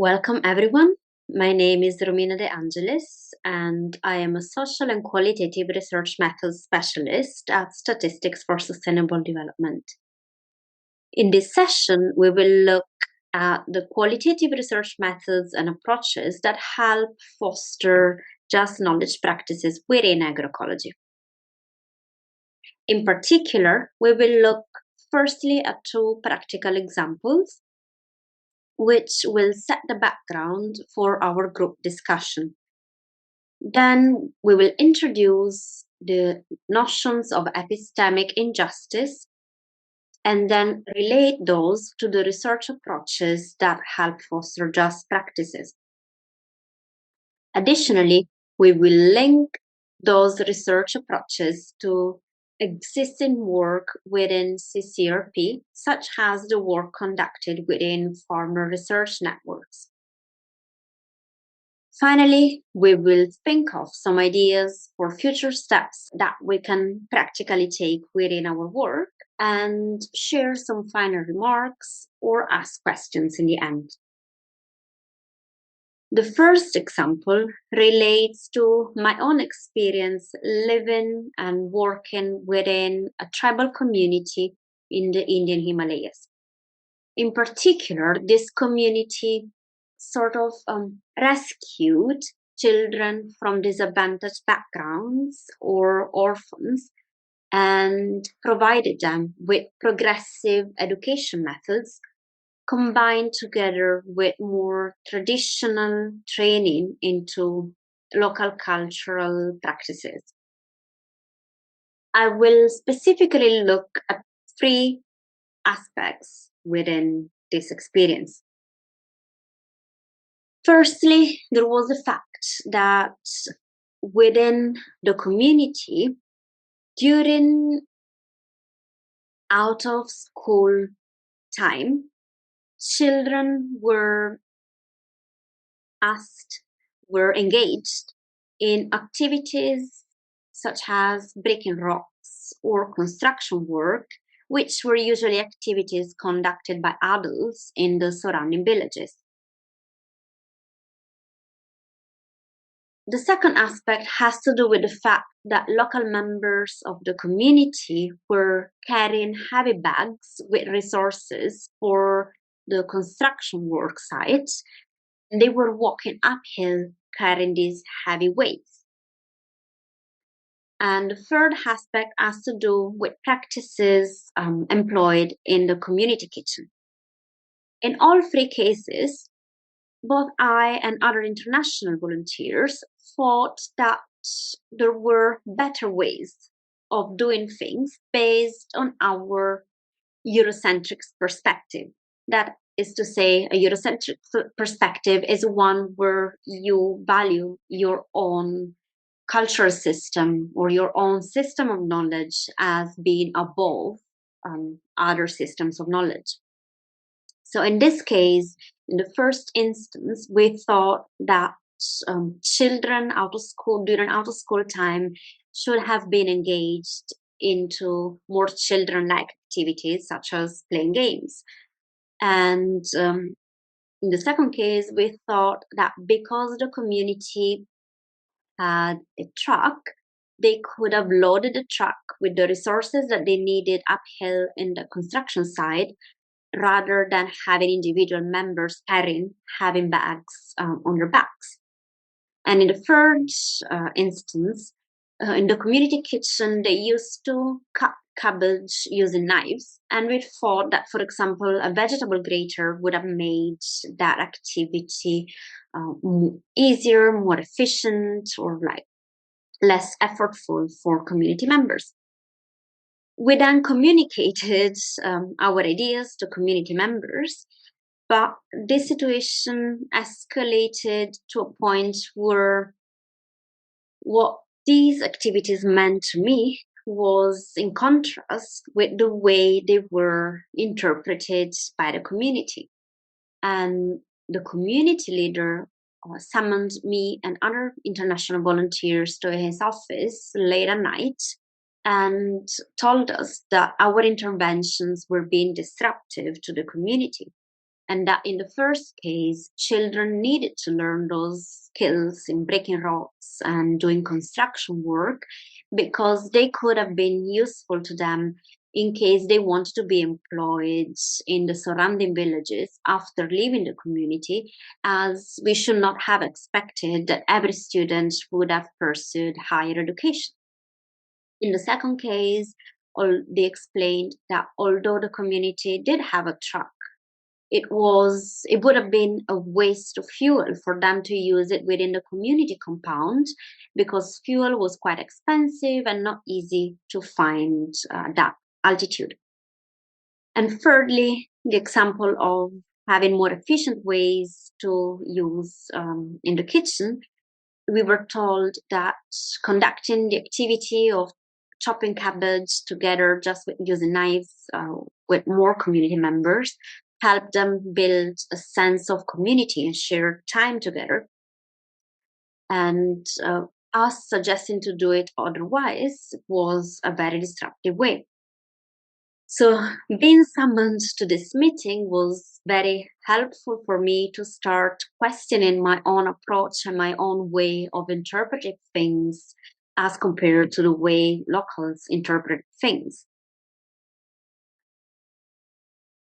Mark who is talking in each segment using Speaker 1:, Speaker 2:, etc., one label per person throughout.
Speaker 1: Welcome, everyone. My name is Romina De Angelis, and I am a social and qualitative research methods specialist at Statistics for Sustainable Development. In this session, we will look at the qualitative research methods and approaches that help foster just knowledge practices within agroecology. In particular, we will look firstly at two practical examples which will set the background for our group discussion. Then we will introduce the notions of epistemic injustice and then relate those to the research approaches that help foster just practices. Additionally, we will link those research approaches to existing work within CCRP, such as the work conducted within farmer research networks. Finally, we will think of some ideas for future steps that we can practically take within our work and share some final remarks or ask questions in the end. The first example relates to my own experience living and working within a tribal community in the Indian Himalayas. In particular, this community sort of rescued children from disadvantaged backgrounds or orphans and provided them with progressive education methods combined together with more traditional training into local cultural practices. I will specifically look at three aspects within this experience. Firstly, there was the fact that within the community, during out of school time, children were engaged in activities such as breaking rocks or construction work, which were usually activities conducted by adults in the surrounding villages. The second aspect has to do with the fact that local members of the community were carrying heavy bags with resources for the construction work sites. They were walking uphill carrying these heavy weights. And the third aspect has to do with practices employed in the community kitchen. In all three cases, both I and other international volunteers thought that there were better ways of doing things based on our Eurocentric perspective. That is to say, a Eurocentric perspective is one where you value your own cultural system or your own system of knowledge as being above other systems of knowledge. So in this case, in the first instance, we thought that children during out of school time should have been engaged into more children-like activities such as playing games. And in the second case, we thought that because the community had a truck, they could have loaded the truck with the resources that they needed uphill in the construction site, rather than having individual members having bags on their backs. And in the third instance, in the community kitchen, they used to cut cabbage using knives. And we thought that, for example, a vegetable grater would have made that activity easier, more efficient, or less effortful for community members. We then communicated our ideas to community members, but this situation escalated to a point where what these activities meant to me was in contrast with the way they were interpreted by the community. And the community leader summoned me and other international volunteers to his office late at night and told us that our interventions were being disruptive to the community and that in the first case, children needed to learn those skills in breaking rocks and doing construction work because they could have been useful to them in case they wanted to be employed in the surrounding villages after leaving the community, as we should not have expected that every student would have pursued higher education. In the second case, they explained that although the community did have a truck, it would have been a waste of fuel for them to use it within the community compound because fuel was quite expensive and not easy to find that altitude. And thirdly, the example of having more efficient ways to use in the kitchen, we were told that conducting the activity of chopping cabbage together just with using knives with more community members helped them build a sense of community and share time together. And us suggesting to do it otherwise was a very disruptive way. So being summoned to this meeting was very helpful for me to start questioning my own approach and my own way of interpreting things as compared to the way locals interpret things.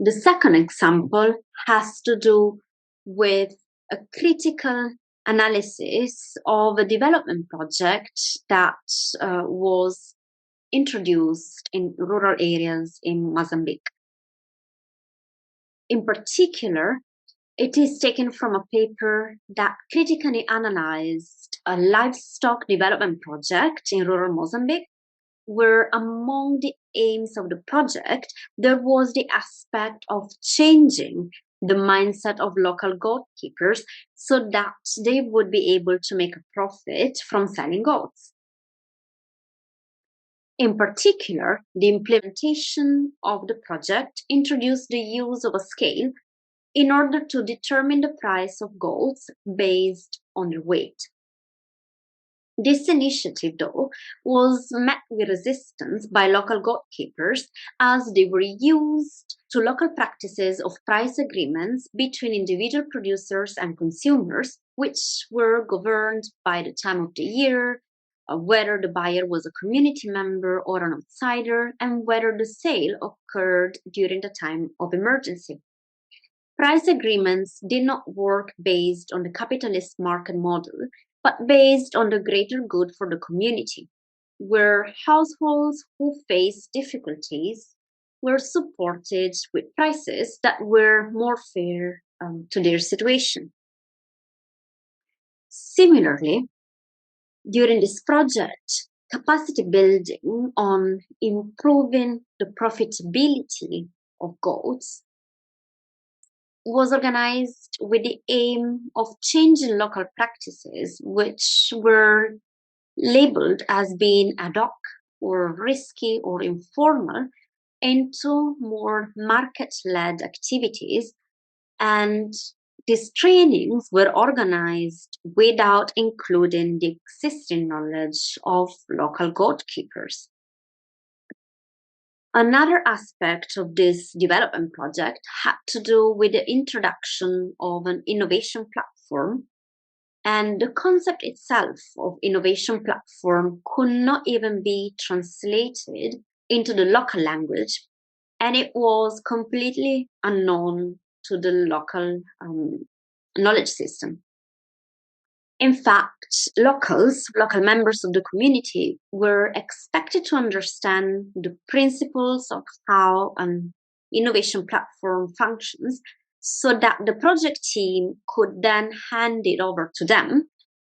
Speaker 1: The second example has to do with a critical analysis of a development project that was introduced in rural areas in Mozambique. In particular, it is taken from a paper that critically analyzed a livestock development project in rural Mozambique, where among the aims of the project, there was the aspect of changing the mindset of local goat keepers so that they would be able to make a profit from selling goats. In particular, the implementation of the project introduced the use of a scale in order to determine the price of goats based on their weight. This initiative, though, was met with resistance by local goat keepers as they were used to local practices of price agreements between individual producers and consumers, which were governed by the time of the year, whether the buyer was a community member or an outsider, and whether the sale occurred during the time of emergency. Price agreements did not work based on the capitalist market model, but based on the greater good for the community, where households who faced difficulties were supported with prices that were more fair to their situation. Similarly, during this project, capacity building on improving the profitability of goats was organized with the aim of changing local practices, which were labeled as being ad hoc or risky or informal, into more market-led activities, and these trainings were organized without including the existing knowledge of local goat keepers. Another aspect of this development project had to do with the introduction of an innovation platform, and the concept itself of innovation platform could not even be translated into the local language, and it was completely unknown to the local knowledge system. In fact, local members of the community, were expected to understand the principles of how an innovation platform functions so that the project team could then hand it over to them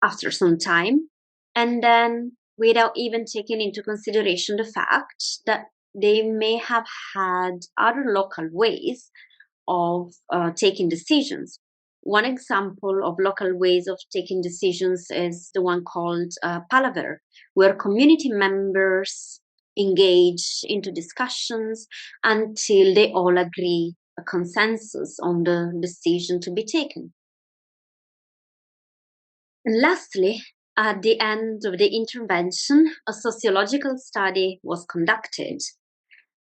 Speaker 1: after some time, and then without even taking into consideration the fact that they may have had other local ways of taking decisions. One example of local ways of taking decisions is the one called palaver, where community members engage into discussions until they all agree a consensus on the decision to be taken. And lastly, at the end of the intervention, a sociological study was conducted.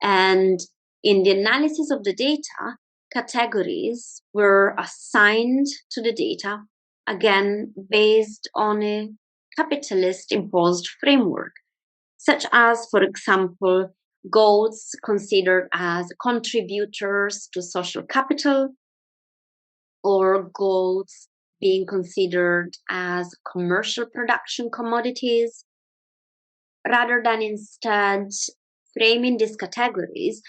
Speaker 1: And in the analysis of the data, categories were assigned to the data, again based on a capitalist imposed framework, such as, for example, goats considered as contributors to social capital, or goats being considered as commercial production commodities, rather than instead framing these categories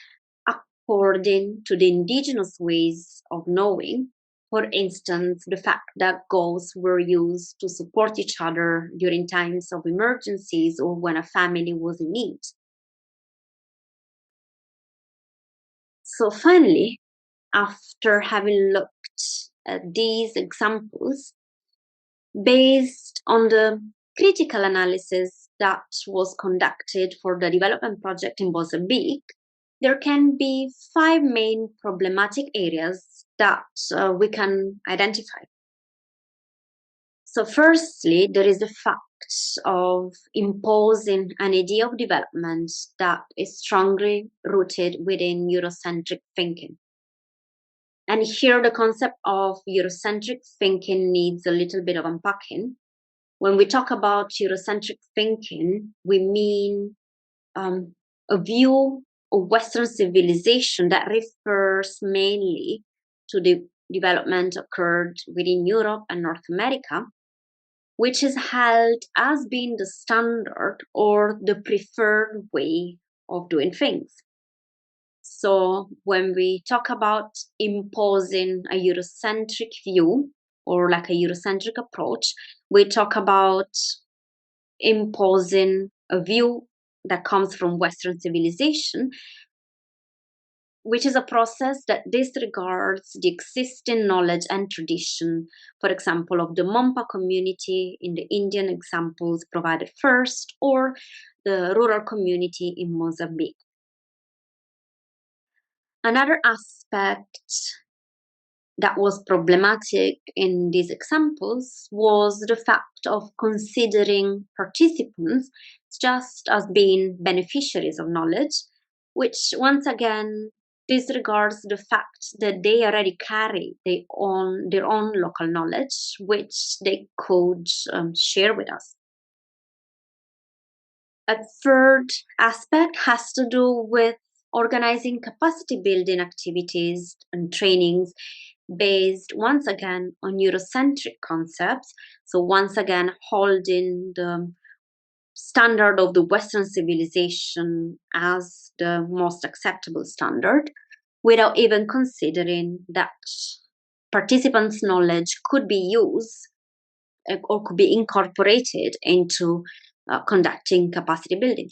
Speaker 1: according to the indigenous ways of knowing. For instance, the fact that goals were used to support each other during times of emergencies or when a family was in need. So finally, after having looked at these examples, based on the critical analysis that was conducted for the development project in Mozambique, there can be 5 main problematic areas that we can identify. So firstly, there is the fact of imposing an idea of development that is strongly rooted within Eurocentric thinking. And here the concept of Eurocentric thinking needs a little bit of unpacking. When we talk about Eurocentric thinking, we mean a view of Western civilization that refers mainly to the development occurred within Europe and North America, which is held as being the standard or the preferred way of doing things. So when we talk about imposing a Eurocentric view or like a Eurocentric approach, we talk about imposing a view that comes from Western civilization, which is a process that disregards the existing knowledge and tradition, for example, of the Mompa community in the Indian examples provided first, or the rural community in Mozambique. Another aspect that was problematic in these examples was the fact of considering participants just as being beneficiaries of knowledge, which once again disregards the fact that they already carry their own local knowledge, which they could share with us. A third aspect has to do with organizing capacity building activities and trainings based once again on Eurocentric concepts. So once again, holding the standard of the Western civilization as the most acceptable standard, without even considering that participants' knowledge could be used or could be incorporated into conducting capacity building.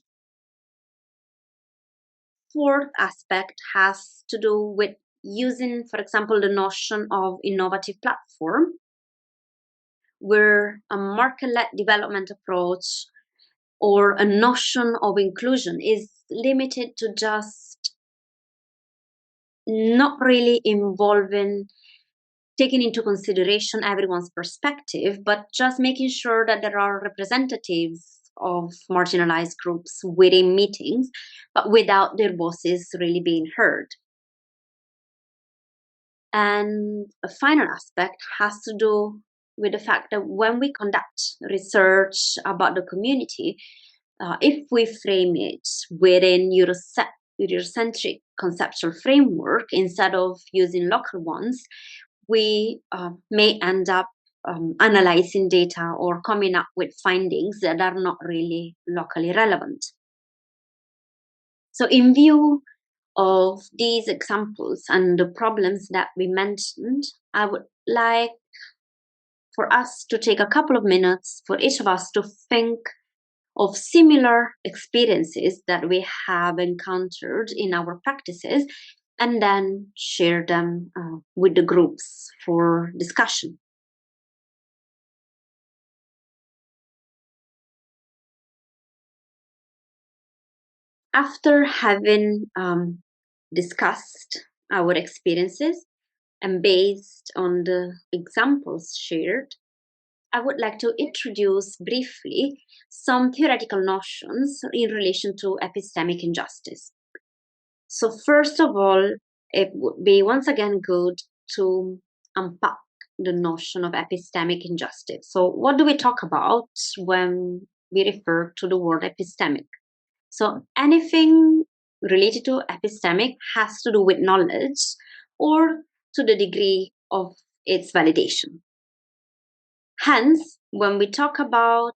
Speaker 1: Fourth aspect has to do with using, for example, the notion of innovative platform, where a market-led development approach or a notion of inclusion is limited to just not really involving taking into consideration everyone's perspective, but just making sure that there are representatives of marginalized groups within meetings, but without their voices really being heard. And a final aspect has to do with the fact that when we conduct research about the community, if we frame it within Eurocentric conceptual framework instead of using local ones, we may end up analyzing data or coming up with findings that are not really locally relevant. So in view of these examples and the problems that we mentioned, I would like for us to take a couple of minutes for each of us to think of similar experiences that we have encountered in our practices, and then share them with the groups for discussion. After having discussed our experiences and based on the examples shared, I would like to introduce briefly some theoretical notions in relation to epistemic injustice. So first of all, it would be once again good to unpack the notion of epistemic injustice. So, what do we talk about when we refer to the word epistemic? So, anything related to epistemic has to do with knowledge or to the degree of its validation. Hence, when we talk about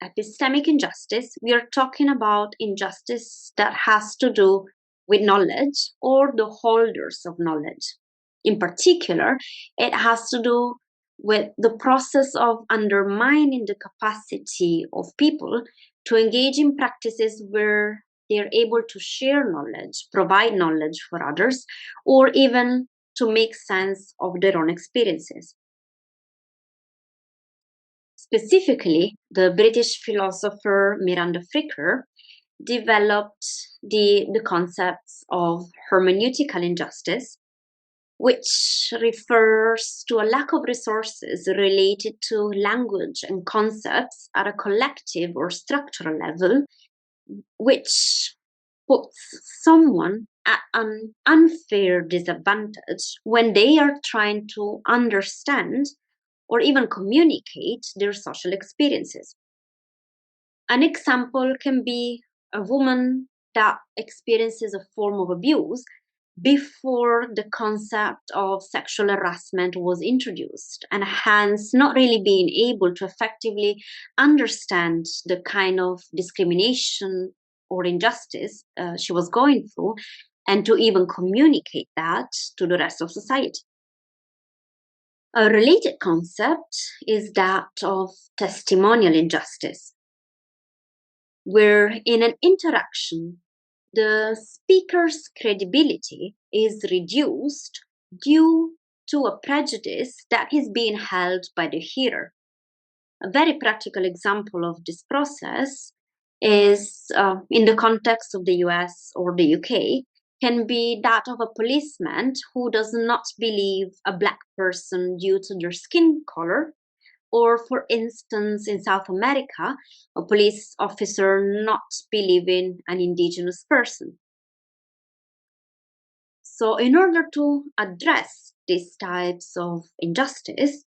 Speaker 1: epistemic injustice, we are talking about injustice that has to do with knowledge or the holders of knowledge. In particular, it has to do with the process of undermining the capacity of people to engage in practices where they are able to share knowledge, provide knowledge for others, or even to make sense of their own experiences. Specifically, the British philosopher Miranda Fricker developed the concepts of hermeneutical injustice, which refers to a lack of resources related to language and concepts at a collective or structural level, which puts someone at an unfair disadvantage when they are trying to understand or even communicate their social experiences. An example can be a woman that experiences a form of abuse before the concept of sexual harassment was introduced, and hence not really being able to effectively understand the kind of discrimination or injustice she was going through, and to even communicate that to the rest of society. A related concept is that of testimonial injustice, where in an interaction, the speaker's credibility is reduced due to a prejudice that is being held by the hearer. A very practical example of this process is in the context of the US or the UK, can be that of a policeman who does not believe a Black person due to their skin color, or, for instance, in South America, a police officer not believing an indigenous person. So, in order to address these types of injustice,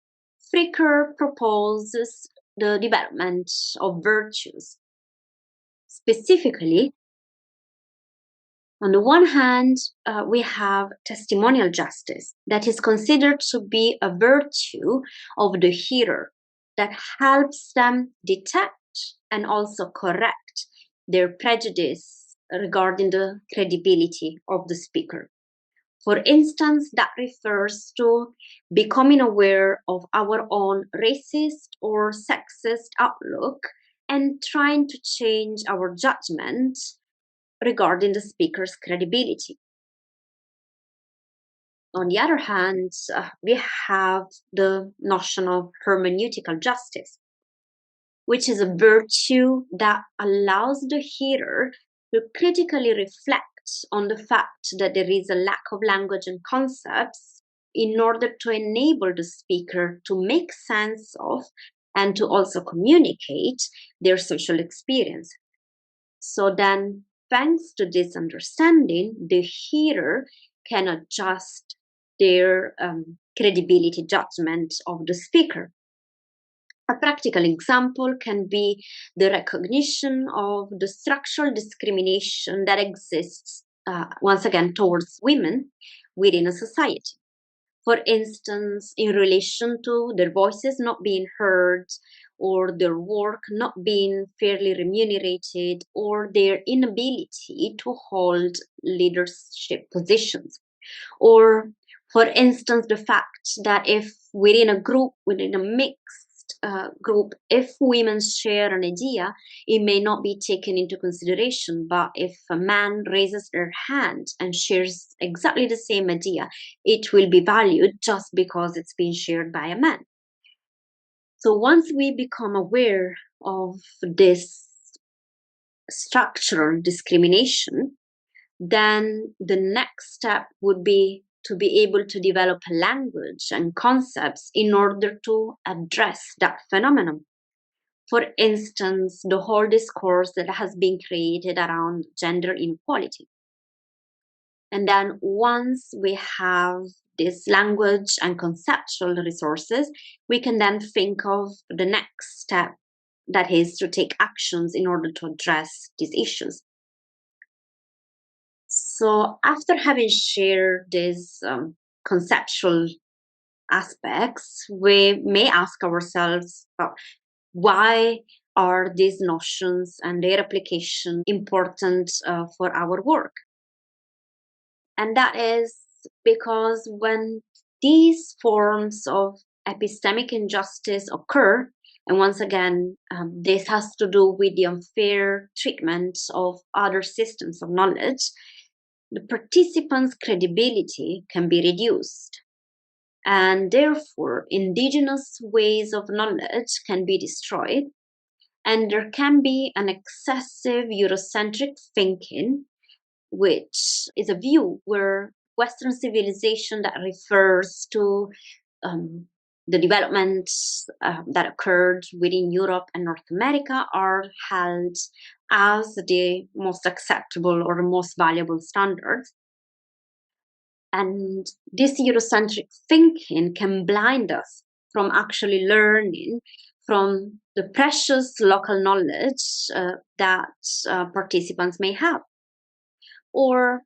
Speaker 1: Fricker proposes the development of virtues. Specifically, on the one hand, we have testimonial justice that is considered to be a virtue of the hearer that helps them detect and also correct their prejudice regarding the credibility of the speaker. For instance, that refers to becoming aware of our own racist or sexist outlook and trying to change our judgment regarding the speaker's credibility. On the other hand, we have the notion of hermeneutical justice, which is a virtue that allows the hearer to critically reflect on the fact that there is a lack of language and concepts in order to enable the speaker to make sense of and to also communicate their social experience. So then, thanks to this understanding, the hearer can adjust their credibility judgment of the speaker. A practical example can be the recognition of the structural discrimination that exists, once again, towards women within a society. For instance, in relation to their voices not being heard, or their work not being fairly remunerated, or their inability to hold leadership positions. Or, for instance, the fact that if within a group, within a mixed group, if women share an idea, it may not be taken into consideration. But if a man raises their hand and shares exactly the same idea, it will be valued just because it's been shared by a man. So once we become aware of this structural discrimination, then the next step would be to be able to develop a language and concepts in order to address that phenomenon. For instance, the whole discourse that has been created around gender inequality. And then once we have this language and conceptual resources, we can then think of the next step, that is to take actions in order to address these issues. So after having shared these conceptual aspects, we may ask ourselves, why are these notions and their application important for our work? And that is because when these forms of epistemic injustice occur, and once again, this has to do with the unfair treatment of other systems of knowledge, the participants' credibility can be reduced. And therefore, indigenous ways of knowledge can be destroyed, and there can be an excessive Eurocentric thinking, which is a view where Western civilization that refers to um, the developments that occurred within Europe and North America are held as the most acceptable or the most valuable standards. And this Eurocentric thinking can blind us from actually learning from the precious local knowledge that participants may have, or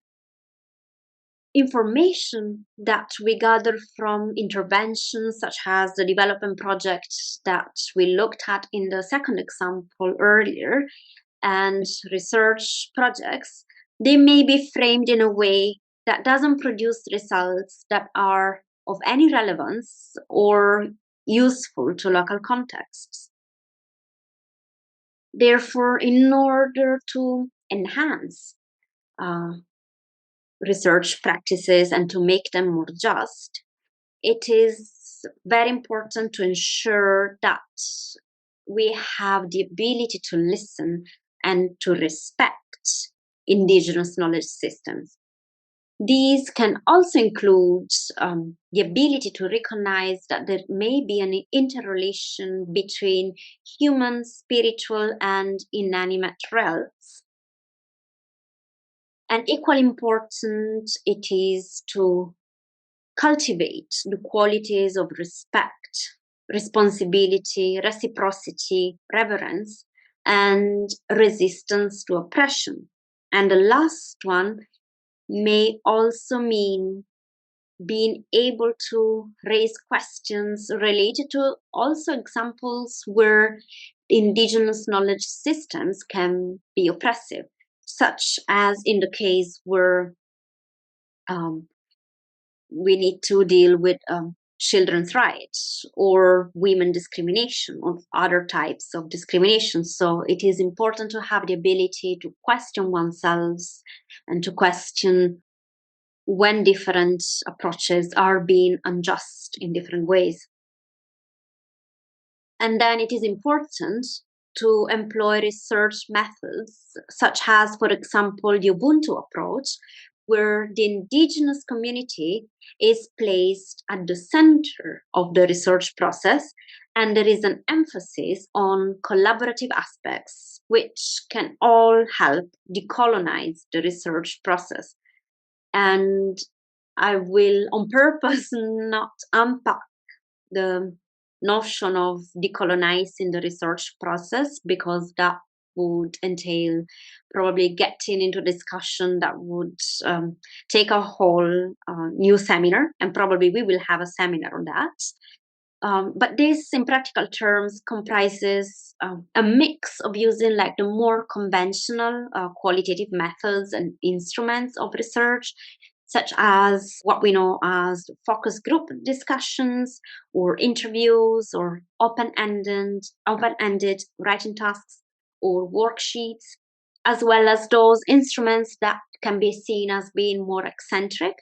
Speaker 1: information that we gather from interventions such as the development project that we looked at in the second example earlier, and research projects. They may be framed in a way that doesn't produce results that are of any relevance or useful to local contexts. Therefore, in order to enhance uh, research practices and to make them more just, it is very important to ensure that we have the ability to listen and to respect indigenous knowledge systems. These can also include the ability to recognize that there may be an interrelation between human, spiritual, and inanimate realms. And equally important, it is to cultivate the qualities of respect, responsibility, reciprocity, reverence, and resistance to oppression. And the last one may also mean being able to raise questions related to also examples where indigenous knowledge systems can be oppressive, such as in the case where we need to deal with children's rights or women discrimination or other types of discrimination. So it is important to have the ability to question oneself and to question when different approaches are being unjust in different ways. And then it is important to employ research methods, such as, for example, the Ubuntu approach, where the indigenous community is placed at the center of the research process, and there is an emphasis on collaborative aspects, which can all help decolonize the research process. And I will, on purpose, not unpack the notion of decolonizing the research process, because that would entail probably getting into discussion that would take a whole new seminar, and probably we will have a seminar on that. But this, in practical terms, comprises a mix of using like the more conventional qualitative methods and instruments of research, such as what we know as focus group discussions or interviews or open-ended writing tasks or worksheets, as well as those instruments that can be seen as being more eccentric,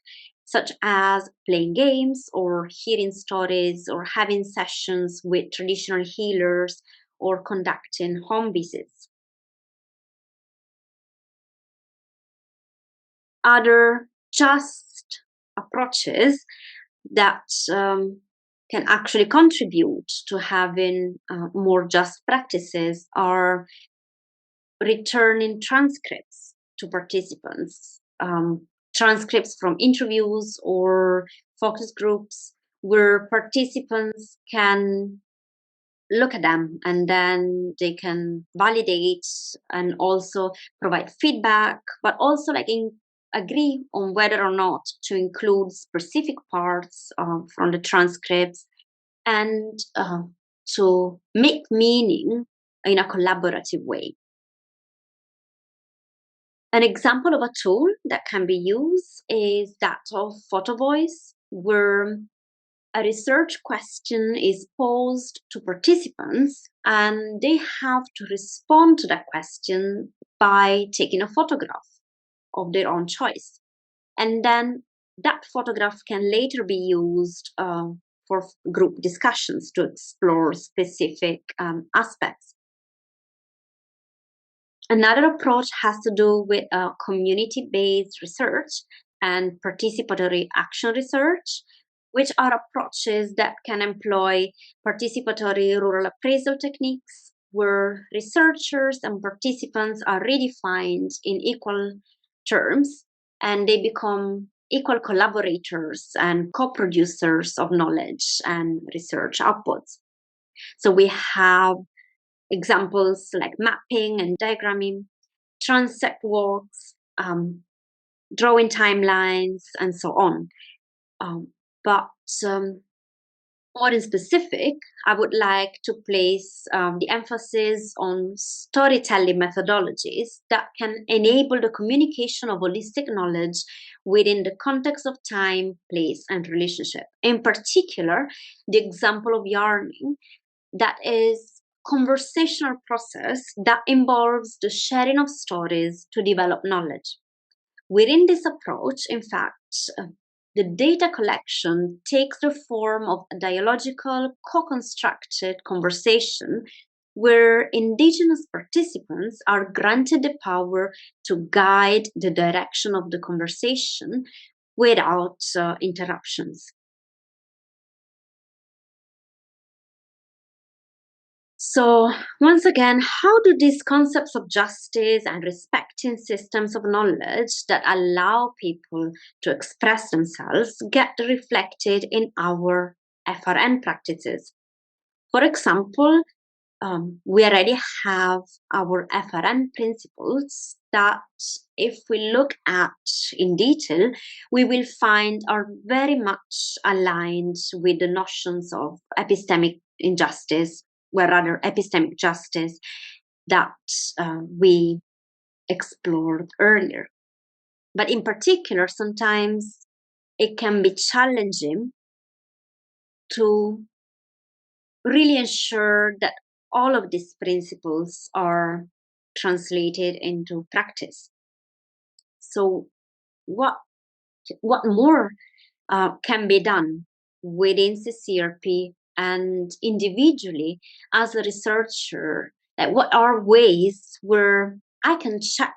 Speaker 1: such as playing games or hearing stories or having sessions with traditional healers or conducting home visits. Other just approaches that can actually contribute to having more just practices are returning transcripts to participants. transcripts from interviews or focus groups where participants can look at them and then they can validate and also provide feedback, but also agree on whether or not to include specific parts from the transcripts and to make meaning in a collaborative way. An example of a tool that can be used is that of photo voice, where a research question is posed to participants and they have to respond to that question by taking a photograph of their own choice. And then that photograph can later be used for group discussions to explore specific aspects. Another approach has to do with community-based research and participatory action research, which are approaches that can employ participatory rural appraisal techniques, where researchers and participants are redefined in equal terms and they become equal collaborators and co-producers of knowledge and research outputs. So we have examples like mapping and diagramming, transect walks, drawing timelines, and so on. But more in specific, I would like to place the emphasis on storytelling methodologies that can enable the communication of holistic knowledge within the context of time, place, and relationship. In particular, the example of yarning, that is conversational process that involves the sharing of stories to develop knowledge. Within this approach, in fact, the data collection takes the form of a dialogical, co-constructed conversation where indigenous participants are granted the power to guide the direction of the conversation without interruptions. So, once again, how do these concepts of justice and respecting systems of knowledge that allow people to express themselves get reflected in our FRN practices? For example, we already have our FRN principles that, if we look at in detail, we will find are very much aligned with the notions of epistemic injustice, or rather epistemic justice, that we explored earlier. But in particular, sometimes it can be challenging to really ensure that all of these principles are translated into practice. So, what more can be done within CCRP and individually as a researcher? Like, what are ways where I can check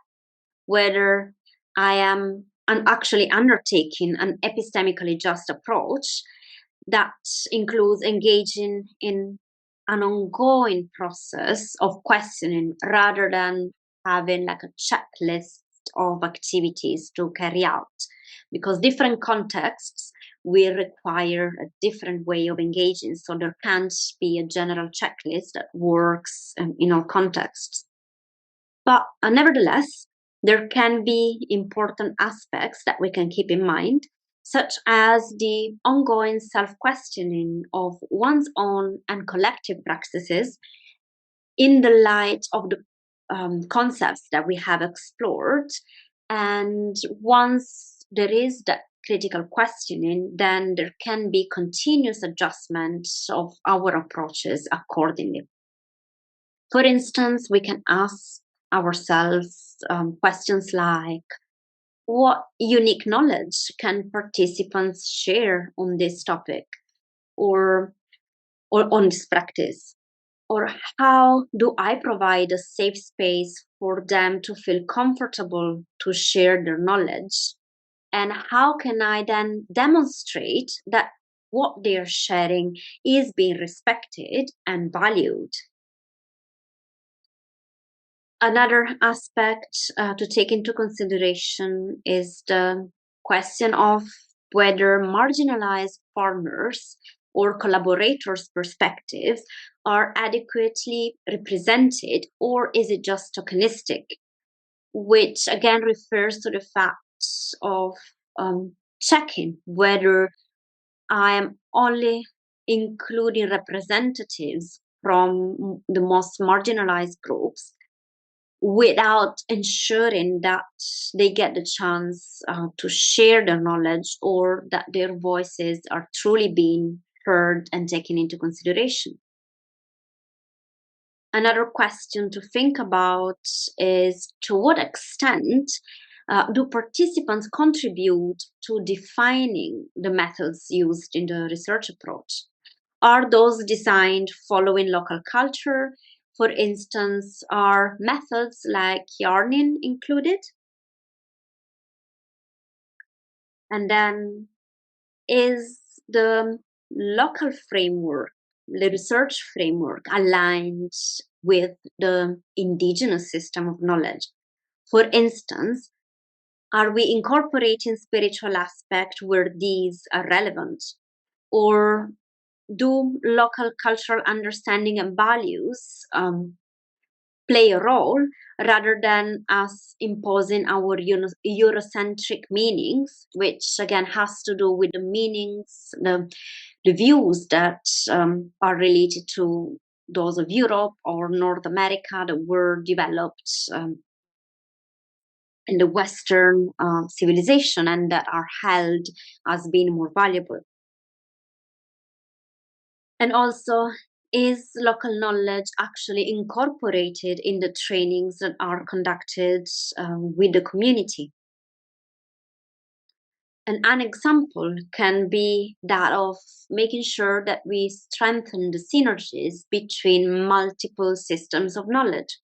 Speaker 1: whether I am actually undertaking an epistemically just approach that includes engaging in an ongoing process of questioning rather than having like a checklist of activities to carry out, because different contexts will require a different way of engaging, so there can't be a general checklist that works in all contexts. But nevertheless, there can be important aspects that we can keep in mind, such as the ongoing self-questioning of one's own and collective practices in the light of the concepts that we have explored. And once there is that critical questioning, then there can be continuous adjustment of our approaches accordingly. For instance, we can ask ourselves questions like, what unique knowledge can participants share on this topic or on this practice? Or how do I provide a safe space for them to feel comfortable to share their knowledge? And how can I then demonstrate that what they are sharing is being respected and valued? Another aspect to take into consideration is the question of whether marginalized farmers or collaborators' perspectives are adequately represented, or is it just tokenistic, which again refers to the fact of checking whether I am only including representatives from the most marginalized groups without ensuring that they get the chance to share their knowledge or that their voices are truly being heard and taken into consideration. Another question to think about is, to what extent do participants contribute to defining the methods used in the research approach? Are those designed following local culture? For instance, are methods like yarning included? And then, is the local framework, the research framework, aligned with the indigenous system of knowledge? For instance, are we incorporating spiritual aspect where these are relevant? Or do local cultural understanding and values play a role rather than us imposing our Eurocentric meanings, which again has to do with the meanings, the views that are related to those of Europe or North America that were developed in the Western civilization and that are held as being more valuable. And also, is local knowledge actually incorporated in the trainings that are conducted with the community? And an example can be that of making sure that we strengthen the synergies between multiple systems of knowledge.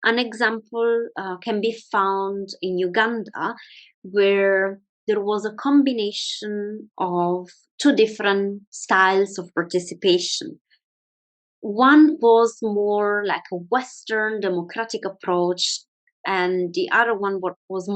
Speaker 1: An example can be found in Uganda, where there was a combination of two different styles of participation. One was more like a Western democratic approach, and the other one was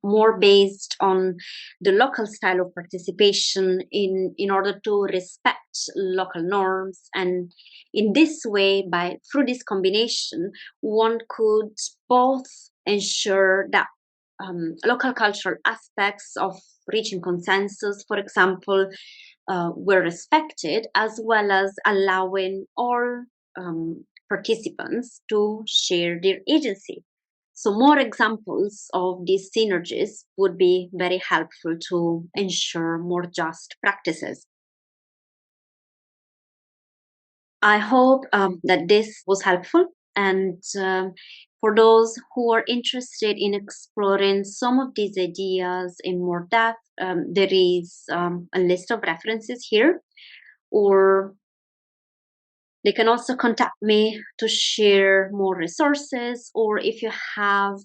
Speaker 1: more based on the local style of participation in order to respect local norms. And in this way, through this combination, one could both ensure that local cultural aspects of reaching consensus, for example, were respected, as well as allowing all participants to share their agency. So, more examples of these synergies would be very helpful to ensure more just practices. I hope that this was helpful. And for those who are interested in exploring some of these ideas in more depth, there is a list of references here, or they can also contact me to share more resources, or if you have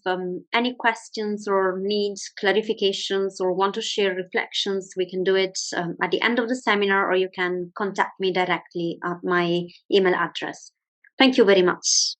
Speaker 1: any questions or needs clarifications or want to share reflections, we can do it at the end of the seminar, or you can contact me directly at my email address. Thank you very much.